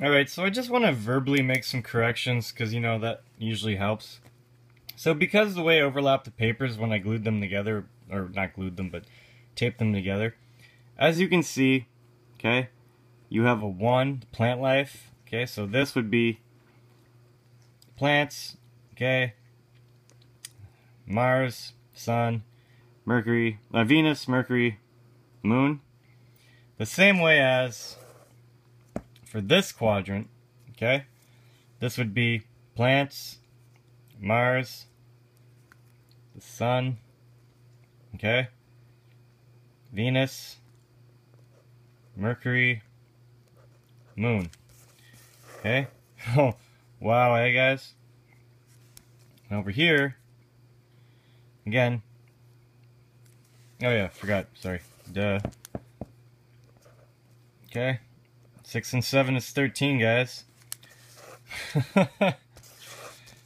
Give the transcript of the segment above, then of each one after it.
Alright, so I just want to verbally make some corrections, because, you know, that usually helps. So because of the way I overlapped the papers when I glued them together, or not glued them, but taped them together, as you can see, okay, you have a 1, plant life, okay, so this would be plants, okay, Mars, Sun, Mercury, Venus, Mercury, Moon. The same way as for this quadrant, okay, this would be plants, Mars, the Sun, okay, Venus, Mercury, Moon, okay. Oh, wow, hey guys. And over here, again, oh yeah, forgot, sorry, duh. Okay, 6 and 7 is 13, guys.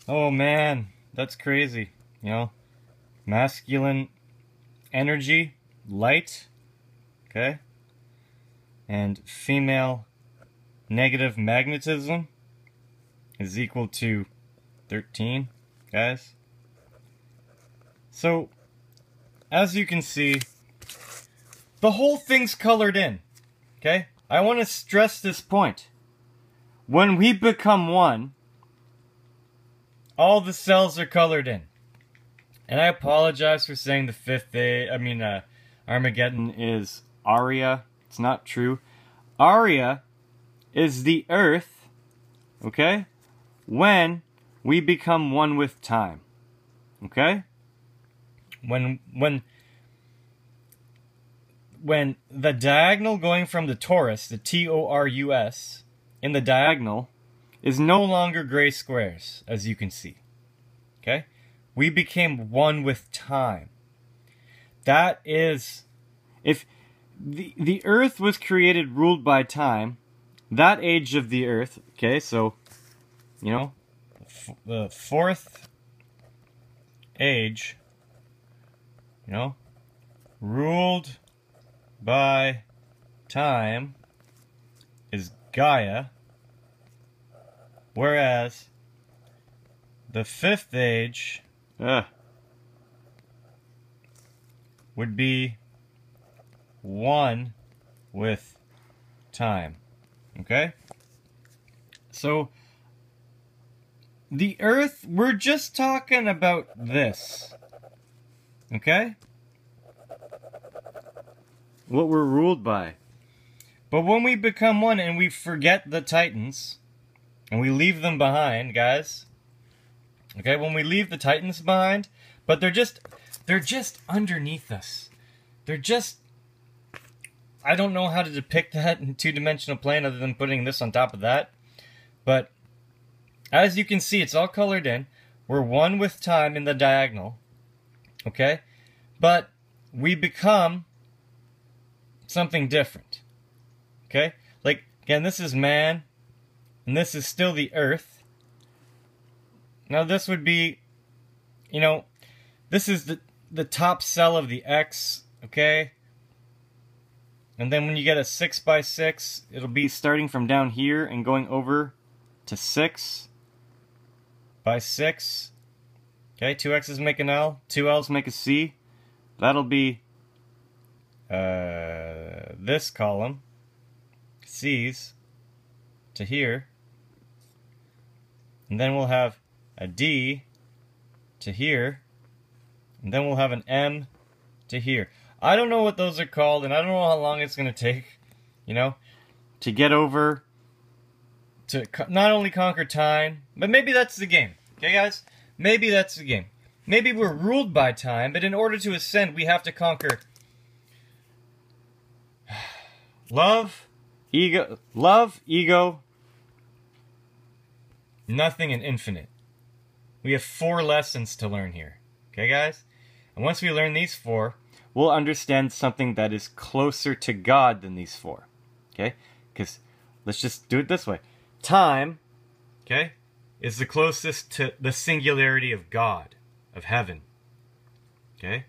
Oh man, that's crazy, you know. Masculine energy, light, okay, and female negative magnetism is equal to 13, guys. So, as you can see, the whole thing's colored in, okay? I want to stress this point. When we become one, all the cells are colored in. And I apologize for saying the fifth day, Armageddon is Aria. It's not true. Aria is the Earth, okay, when we become one with time, okay? When the diagonal going from the torus, the T-O-R-U-S, in the diagonal, is no longer gray squares, as you can see, okay? We became one with time. That is, if the Earth was created ruled by time, that age of the Earth, okay, so, you know, the fourth age, you know, ruled by time is Gaia, whereas the fifth age would be one with time. Okay? So, the Earth, we're just talking about this. Okay? What we're ruled by. But when we become one and we forget the Titans, and we leave them behind, guys. Okay, when we leave the Titans behind, but they're just underneath us. They're just, I don't know how to depict that in two-dimensional plane other than putting this on top of that. But as you can see, it's all colored in. We're one with time in the diagonal. Okay? But we become something different. Okay? Like, again, this is man, and this is still the Earth. Now this would be, you know, this is the top cell of the X, okay? And then when you get a 6 by 6, it'll be starting from down here and going over to 6 by 6. Okay, 2 X's make an L, 2 L's make a C. That'll be this column, C's, to here. And then we'll have a D to here. And then we'll have an M to here. I don't know what those are called, and I don't know how long it's going to take, you know, to get over, to not only conquer time, but maybe that's the game. Okay, guys? Maybe that's the game. Maybe we're ruled by time, but in order to ascend, we have to conquer love, ego, nothing, and infinite. We have 4 lessons to learn here. Okay, guys? And once we learn these 4, we'll understand something that is closer to God than these 4. Okay? Because let's just do it this way. Time, okay, is the closest to the singularity of God, of heaven. Okay?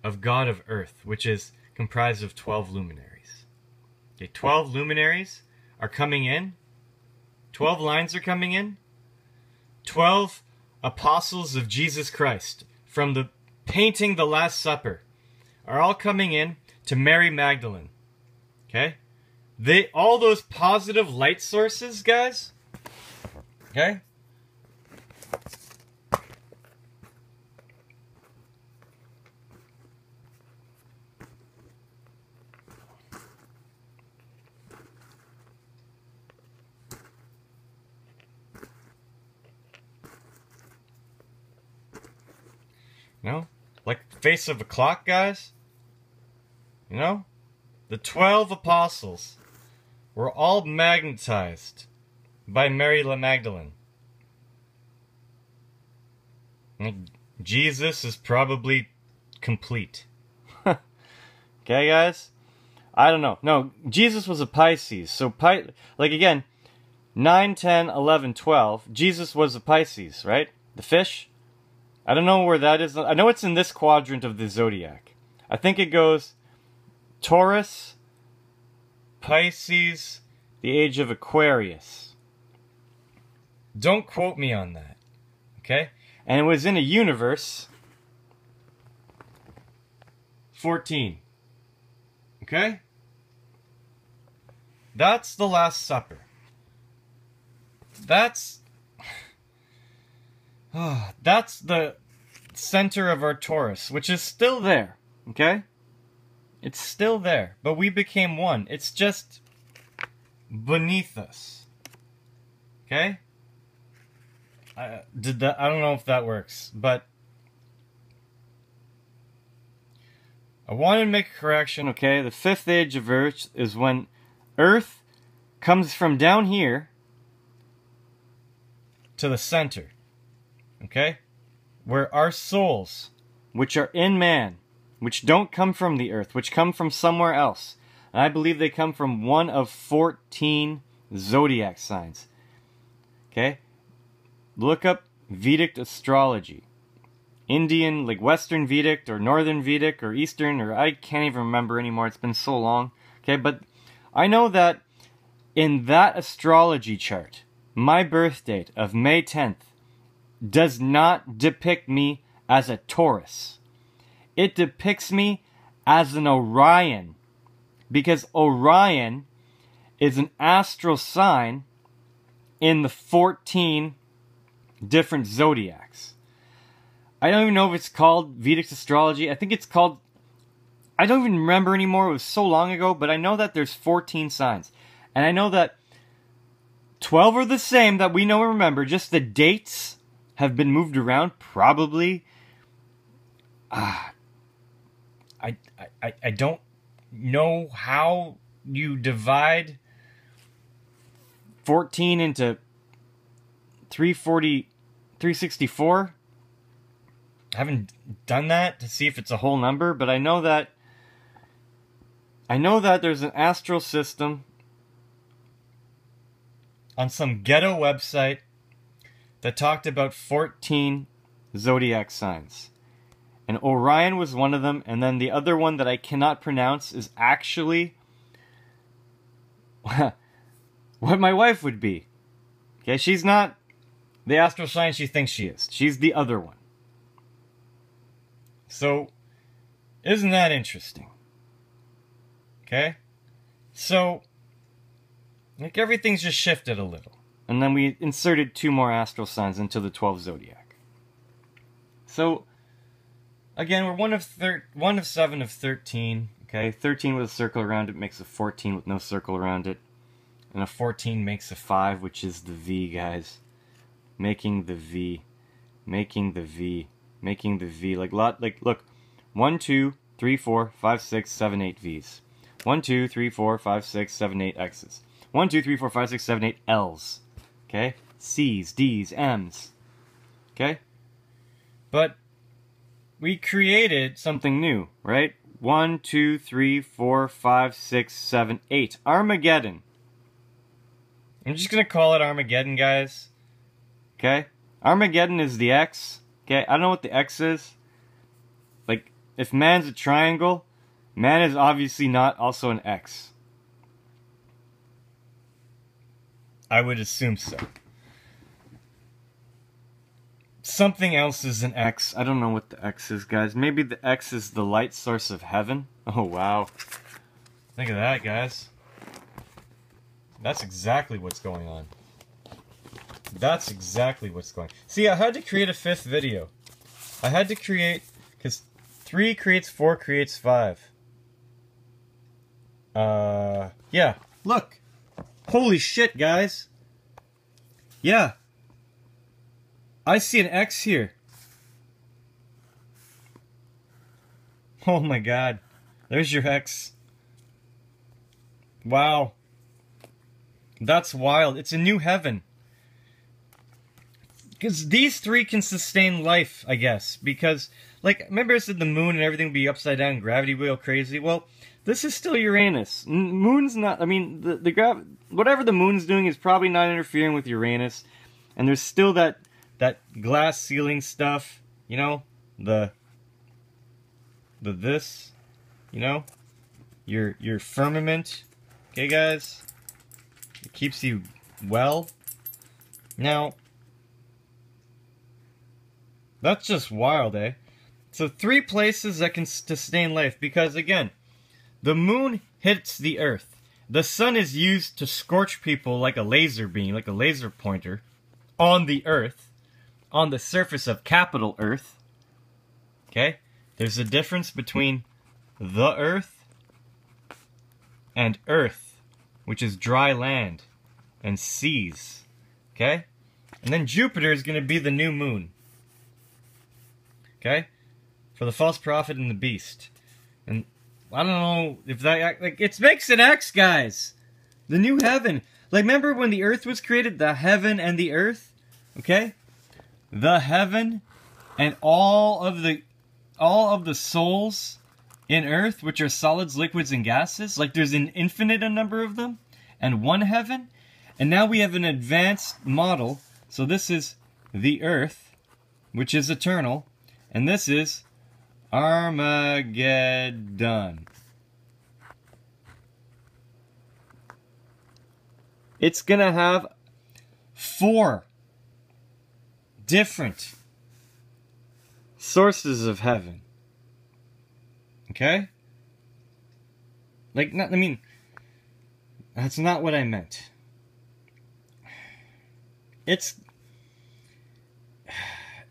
Of God of earth, which is comprised of 12 luminaries. Okay, 12 luminaries are coming in. 12 lines are coming in. 12 apostles of Jesus Christ from the painting The Last Supper are all coming in to Mary Magdalene. Okay? All those positive light sources, guys. Okay? You know? Like the face of a clock, guys. You know? The 12 apostles were all magnetized by Mary Magdalene. And Jesus is probably complete. Okay, guys? I don't know. No, Jesus was a Pisces. So, like again, 9, 10, 11, 12. Jesus was a Pisces, right? The fish. I don't know where that is. I know it's in this quadrant of the zodiac. I think it goes Taurus, Pisces, the age of Aquarius. Don't quote me on that. Okay? And it was in a universe 14. Okay? That's the Last Supper. That's the center of our Taurus, which is still there. Okay? It's still there, but we became one. It's just beneath us. Okay? I don't know if that works, but I want to make a correction, okay? The fifth age of Earth is when Earth comes from down here to the center. Okay? Where our souls, which are in man, which don't come from the earth, which come from somewhere else. And I believe they come from one of 14 zodiac signs. Okay? Look up Vedic Astrology. Indian, like Western Vedic, or Northern Vedic, or Eastern, or I can't even remember anymore. It's been so long. Okay, but I know that in that astrology chart, my birth date of May 10th does not depict me as a Taurus. It depicts me as an Orion. Because Orion is an astral sign in the 14 different zodiacs. I don't even know if it's called Vedic Astrology. I think it's called... I don't even remember anymore. It was so long ago. But I know that there's 14 signs. And I know that 12 are the same that we know and remember. Just the dates have been moved around. Probably. I don't know how you divide 14 into 364. I haven't done that to see if it's a whole number, but I know that there's an astral system on some ghetto website that talked about 14 zodiac signs. And Orion was one of them, and then the other one that I cannot pronounce is actually what my wife would be. Okay, she's not the astral sign she thinks she is. She's the other one. So, isn't that interesting? Okay? So, like everything's just shifted a little. And then we inserted 2 more astral signs into the 12 zodiac. So, again, we're one of 7 of 13. Okay, 13 with a circle around it makes a 14 with no circle around it. And a 14 makes a 5, which is the V, guys. Making the V. Making the V. Making the V. Like, look. 1, 2, 3, 4, 5, 6, 7, 8 V's. 1, 2, 3, 4, 5, 6, 7, 8 X's. 1, 2, 3, 4, 5, 6, 7, 8 L's. Okay? C's, D's, M's. Okay? But we created something new, right? 1, 2, 3, 4, 5, 6, 7, 8. Armageddon. I'm just going to call it Armageddon, guys. Okay? Armageddon is the X. Okay? I don't know what the X is. Like, if man's a triangle, man is obviously not also an X. I would assume so. Something else is an X. I don't know what the X is, guys. Maybe the X is the light source of heaven. Oh, wow. Think of that, guys. That's exactly what's going on. That's exactly what's going on. See, I had to create a 5th video. I had to create, because 3 creates 4 creates 5. Yeah. Look. Holy shit, guys. Yeah. I see an X here. Oh my god. There's your X. Wow. That's wild. It's a new heaven. Because these 3 can sustain life, I guess. Because, like, remember I said the moon and everything would be upside down, gravity would go crazy? Well, this is still Uranus. Moon's not, I mean, whatever the moon's doing is probably not interfering with Uranus. And there's still that glass ceiling stuff, you know? The this, you know? Your firmament. Okay, guys? It keeps you well. Now, that's just wild, eh? So 3 places that can sustain life, because again, the moon hits the earth. The sun is used to scorch people like a laser beam, like a laser pointer, on the earth, on the surface of capital Earth. Okay? There's a difference between the earth and earth, which is dry land, and seas. Okay? And then Jupiter is going to be the new moon. Okay? For the false prophet and the beast. And I don't know if that, like, it makes an X, guys. The new heaven. Like, remember when the earth was created? The heaven and the earth? Okay? The heaven and all of the souls in earth, which are solids, liquids, and gases. Like, there's an infinite number of them. And one heaven. And now we have an advanced model. So this is the earth, which is eternal. And this is Armageddon. It's gonna have 4 different sources of heaven. Okay? Like, not, I mean, that's not what I meant. It's,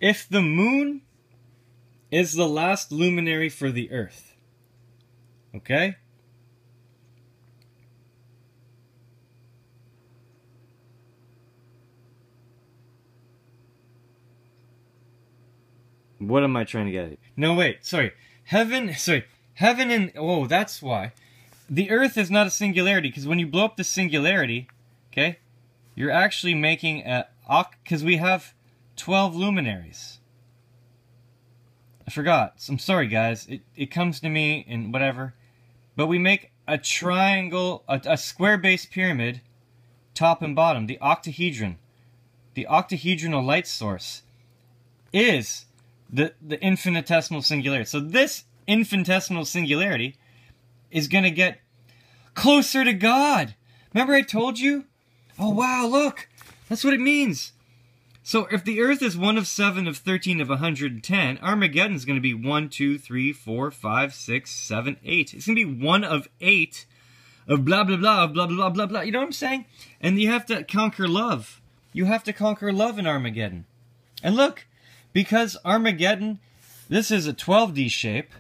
if the moon is the last luminary for the earth, okay? What am I trying to get at? No, wait, sorry. Heaven and, oh, that's why. The earth is not a singularity, because when you blow up the singularity, okay, you're actually making a, because we have 12 luminaries. I forgot. I'm sorry, guys. It comes to me in whatever. But we make a triangle, a square-based pyramid, top and bottom. The octahedron. The octahedral light source is the infinitesimal singularity. So this infinitesimal singularity is going to get closer to God. Remember I told you? Oh, wow, look. That's what it means. So if the Earth is 1 of 7 of 13 of 110, Armageddon is going to be 1, 2, 3, 4, 5, 6, 7, 8. It's going to be 1 of 8 of blah, blah, blah, blah, blah, blah, blah. You know what I'm saying? And you have to conquer love. You have to conquer love in Armageddon. And look, because Armageddon, this is a 12D shape,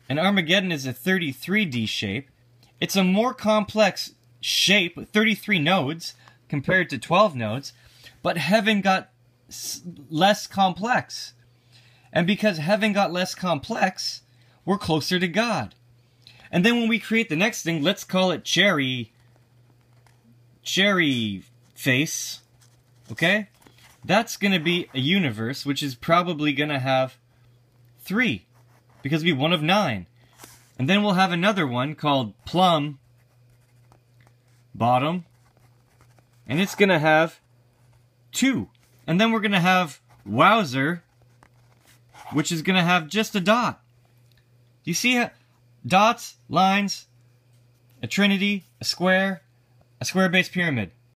and Armageddon is a 33D shape, it's a more complex shape, 33 nodes compared to 12 nodes, but heaven got less complex. And because heaven got less complex, we're closer to God. And then when we create the next thing, let's call it cherry face, okay? That's going to be a universe, which is probably going to have 3, because it'll be 1 of 9. And then we'll have another one called plum bottom, and it's going to have 2. And then we're going to have wowzer, which is going to have just a dot. You see how dots, lines, a trinity, a square-based pyramid.